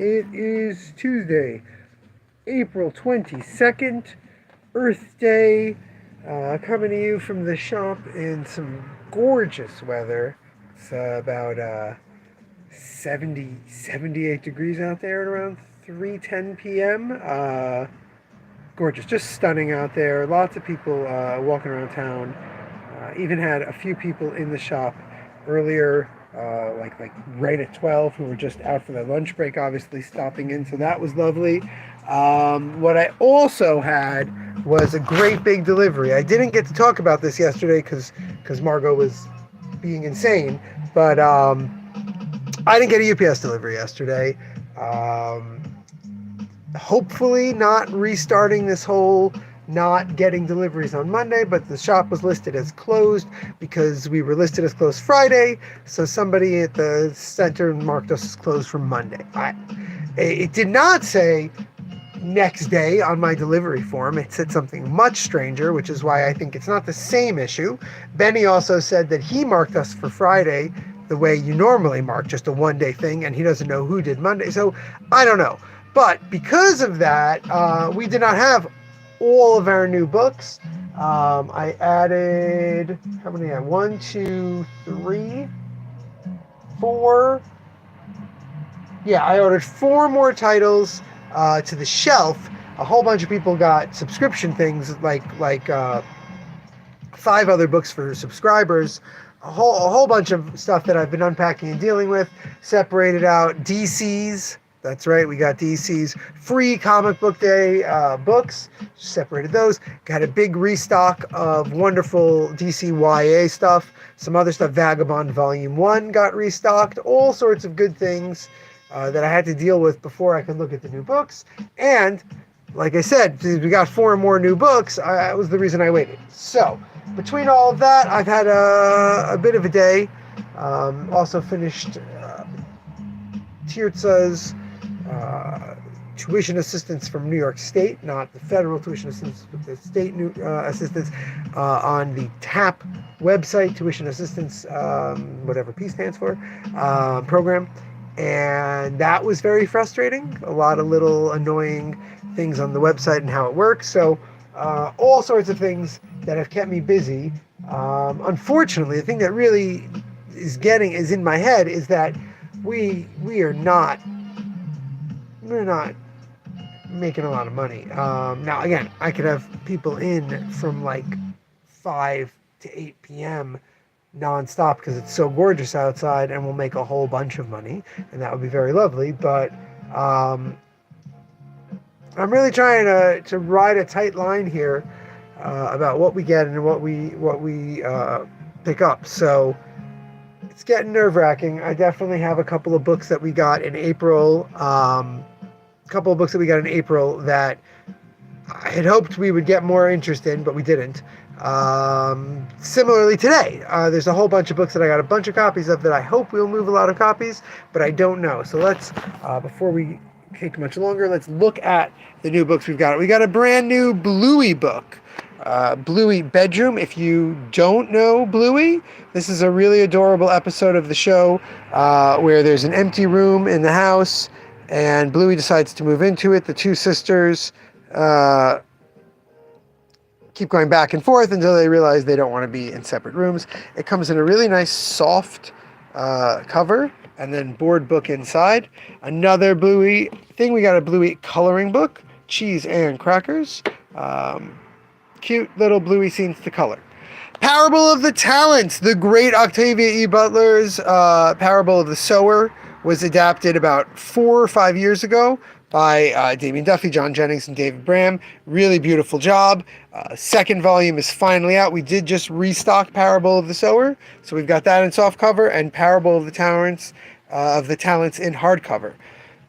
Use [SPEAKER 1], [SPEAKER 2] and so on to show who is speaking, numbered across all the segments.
[SPEAKER 1] It is Tuesday, April 22nd, Earth Day. Coming to you from the shop in some gorgeous weather. It's about 78 degrees out there at around 3:10 p.m. Gorgeous, just stunning out there. Lots of people walking around town. Even had a few people in the shop earlier, like right at 12, who were just out for their lunch break, obviously stopping in. So that was lovely. What I also had was a great big delivery. I didn't get to talk about this yesterday because Margot was being insane, but I didn't get a UPS delivery yesterday. Hopefully not restarting this whole not getting deliveries on Monday, but the shop was listed as closed because we were listed as closed Friday, so somebody at the center marked us as closed for Monday. It did not say next day on my delivery form. It said something much stranger, which is why I think it's not the same issue. Benny also said that he marked us for Friday the way you normally mark, just a one-day thing, and he doesn't know who did Monday, so I don't know. But because of that, we did not have all of our new books. I added, how many? 1, 2, 3, 4. Yeah, I ordered 4 more titles to the shelf. A whole bunch of people got subscription things, like 5 other books for subscribers. A whole bunch of stuff that I've been unpacking and dealing with. Separated out DC's. That's right, we got DC's free comic book day books. Separated those. Got a big restock of wonderful DC YA stuff. Some other stuff, Vagabond Volume 1 got restocked. All sorts of good things that I had to deal with before I could look at the new books. And, like I said, we got 4 more new books. That was the reason I waited. So, between all of that, I've had a bit of a day. Also finished Tirza's tuition assistance from New York State, not the federal tuition assistance, but the state assistance on the TAP website, tuition assistance, whatever P stands for, program. And that was very frustrating. A lot of little annoying things on the website and how it works. So all sorts of things that have kept me busy. Unfortunately, the thing that really is in my head is that we're not making a lot of money. Now, again, I could have people in from like 5 to 8 p.m. nonstop because it's so gorgeous outside, and we'll make a whole bunch of money, and that would be very lovely. But I'm really trying to ride a tight line here about what we get and what we pick up. So it's getting nerve-wracking. I definitely have a couple of books that we got in April. That I had hoped we would get more interest in, but we didn't. Similarly today, there's a whole bunch of books that I got a bunch of copies of that I hope we'll move a lot of copies, but I don't know. So let's, before we take much longer, let's look at the new books we've got. We got a brand new Bluey book. Bluey Bedroom. If you don't know Bluey, this is a really adorable episode of the show where there's an empty room in the house and Bluey decides to move into it. The two sisters keep going back and forth until they realize they don't want to be in separate rooms. It comes in a really nice soft cover and then board book inside. Another Bluey thing, we got a Bluey coloring book, Cheese and Crackers. Cute little Bluey scenes to color. Parable of the Talents, the great Octavia E. Butler's Parable of the Sower, was adapted about 4 or 5 years ago by Damien Duffy, John Jennings, and David Bram. Really beautiful job. Second volume is finally out. We did just restock Parable of the Sower, so we've got that in softcover, and Parable of the Talents in hardcover.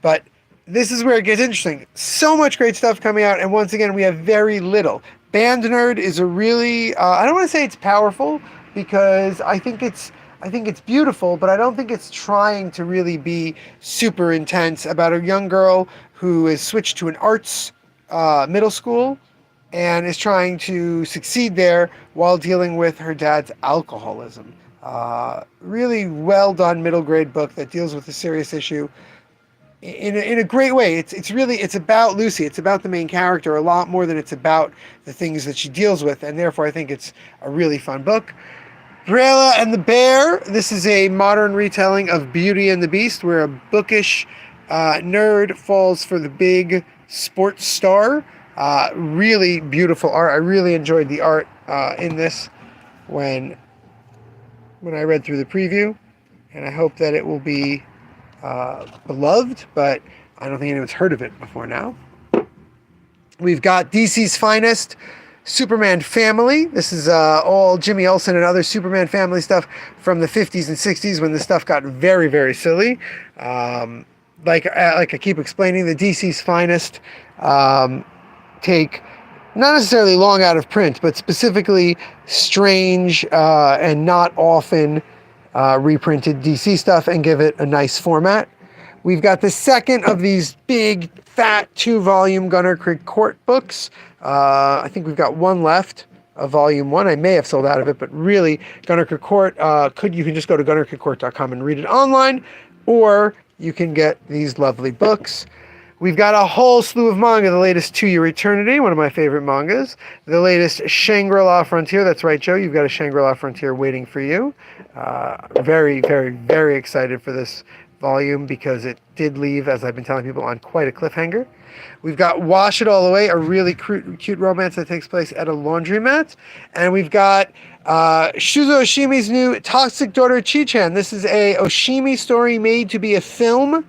[SPEAKER 1] But this is where it gets interesting. So much great stuff coming out, and once again, we have very little. Band Nerd is a really, I don't want to say it's powerful, because I think it's beautiful, but I don't think it's trying to really be super intense about a young girl who is switched to an arts middle school and is trying to succeed there while dealing with her dad's alcoholism. Really well done middle grade book that deals with a serious issue. in a great way. It's about Lucy. It's about the main character a lot more than it's about the things that she deals with, and therefore I think it's a really fun book. Brella and the Bear. This is a modern retelling of Beauty and the Beast, where a bookish nerd falls for the big sports star. Really beautiful art. I really enjoyed the art in this when I read through the preview, and I hope that it will be beloved, but I don't think anyone's heard of it before now. We've got DC's finest, Superman Family. This is all Jimmy Olsen and other Superman Family stuff from the 50s and 60s when the stuff got very, very silly. Like I keep explaining, the DC's finest take not necessarily long out of print, but specifically strange and not often reprinted DC stuff and give it a nice format. We've got the second of these big, fat 2-volume Gunner Creek Court books. I think we've got one left of volume 1. I may have sold out of it, but really, Gunner Creek Court, you can just go to gunnercreekcourt.com and read it online, or you can get these lovely books. We've got a whole slew of manga. The latest To Your Eternity, one of my favorite mangas. The latest Shangri-la Frontier. That's right, Joe. You've got a Shangri-la Frontier waiting for you. Very, very, very excited for this volume because it did leave, as I've been telling people, on quite a cliffhanger. We've got Wash It All Away, a really cute romance that takes place at a laundromat. And we've got Shuzo Oshimi's new Toxic Daughter Chi-chan. This is a Oshimi story made to be a film,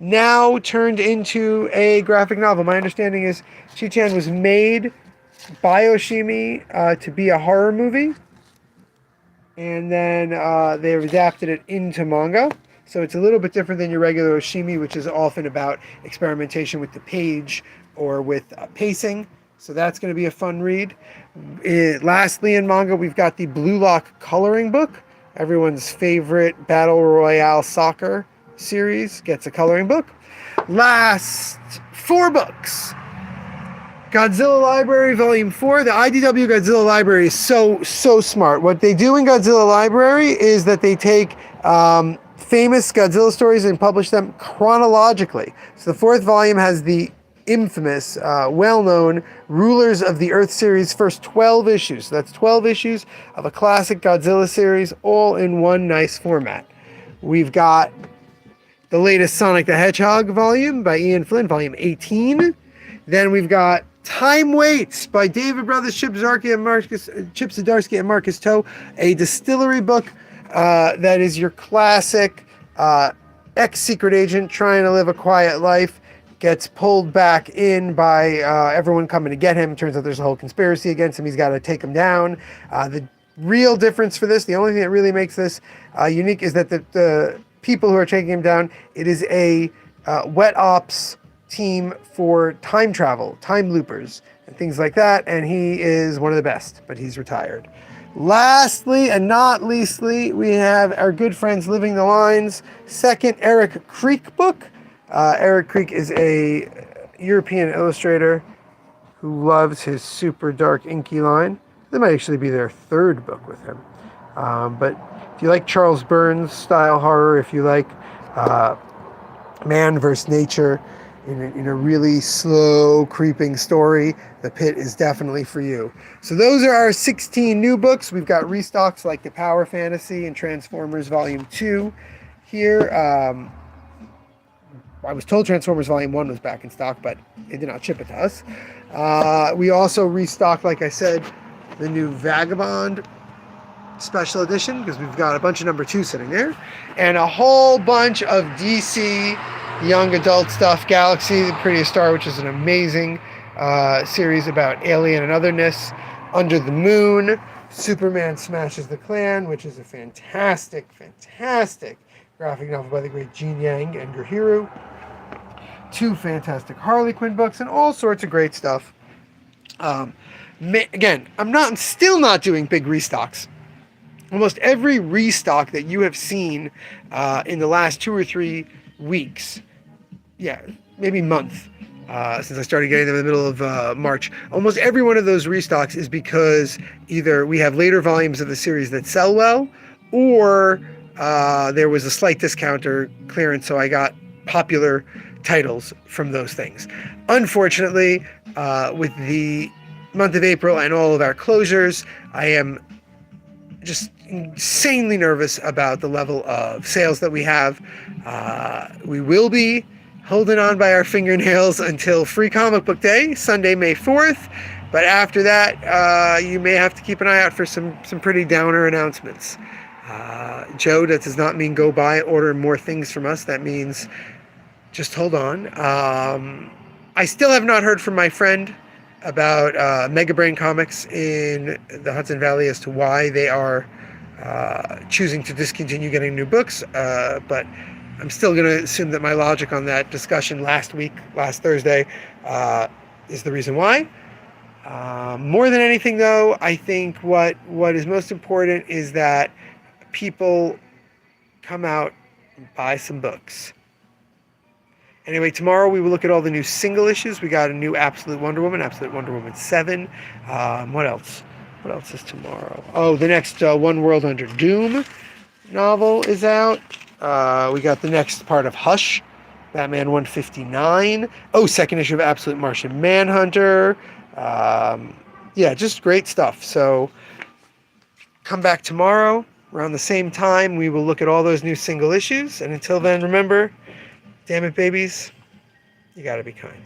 [SPEAKER 1] now turned into a graphic novel. My understanding is Chi-chan was made by Oshimi to be a horror movie, and then they've adapted it into manga. So it's a little bit different than your regular Oshimi, which is often about experimentation with the page or with pacing. So that's going to be a fun read. Lastly, in manga, we've got the Blue Lock coloring book. Everyone's favorite Battle Royale soccer series gets a coloring book. Last 4 books. Godzilla Library Volume 4. The IDW Godzilla Library is so smart. What they do in Godzilla Library is that they take famous Godzilla stories and publish them chronologically. So the 4th volume has the infamous, well-known Rulers of the Earth series, first 12 issues. So that's 12 issues of a classic Godzilla series, all in one nice format. We've got the latest Sonic the Hedgehog volume by Ian Flynn, volume 18. Then we've got Time Waits by David Brothers, Chip Zdarsky and Marcus Toe, a distillery book that is your classic ex-secret agent trying to live a quiet life, gets pulled back in by everyone coming to get him. Turns out there's a whole conspiracy against him. He's got to take him down. The real difference for this, the only thing that really makes this unique is that the people who are taking him down, it is a wet ops team for time travel, time loopers, and things like that, and he is one of the best, but he's retired. Lastly, and not leastly, we have our good friends Living the Lines, second Eric Creek book. Eric Creek is a European illustrator who loves his super dark inky line. That might actually be their 3rd book with him. But if you like Charles Burns style horror, if you like man versus nature in a really slow creeping story, The Pit is definitely for you. So those are our 16 new books. We've got restocks like The Power Fantasy and Transformers Volume 2 here. I was told Transformers Volume 1 was back in stock, but it did not ship it to us. We also restocked, like I said, the new Vagabond special edition, because we've got a bunch of number 2 sitting there, and a whole bunch of DC young adult stuff. Galaxy, the Prettiest Star, which is an amazing series about alien and otherness. Under the Moon, Superman Smashes the Klan, which is a fantastic graphic novel by the great Gene Yang and Guhiru. 2 fantastic Harley Quinn books, and all sorts of great stuff. Again, I'm still not doing big restocks. Almost every restock that you have seen in the last 2 or 3 weeks, maybe month, since I started getting them in the middle of March, almost every one of those restocks is because either we have later volumes of the series that sell well, or there was a slight discount or clearance, so I got popular titles from those things. Unfortunately, with the month of April and all of our closures, I am just insanely nervous about the level of sales that we have. We will be holding on by our fingernails until Free Comic Book Day, Sunday, May 4th. But after that, you may have to keep an eye out for some pretty downer announcements. Joe, that does not mean go buy, order more things from us. That means just hold on. I still have not heard from my friend about Mega Brain Comics in the Hudson Valley as to why they are choosing to discontinue getting new books. But I'm still going to assume that my logic on that discussion last Thursday, is the reason why. More than anything, though, I think what is most important is that people come out and buy some books. Anyway, tomorrow we will look at all the new single issues. We got a new Absolute Wonder Woman 7. What else? What else is tomorrow? Oh, the next One World Under Doom novel is out. We got the next part of Hush, Batman 159. Oh, second issue of Absolute Martian Manhunter. Yeah, just great stuff. So come back tomorrow around the same time. We will look at all those new single issues. And until then, remember, damn it, babies, you gotta be kind.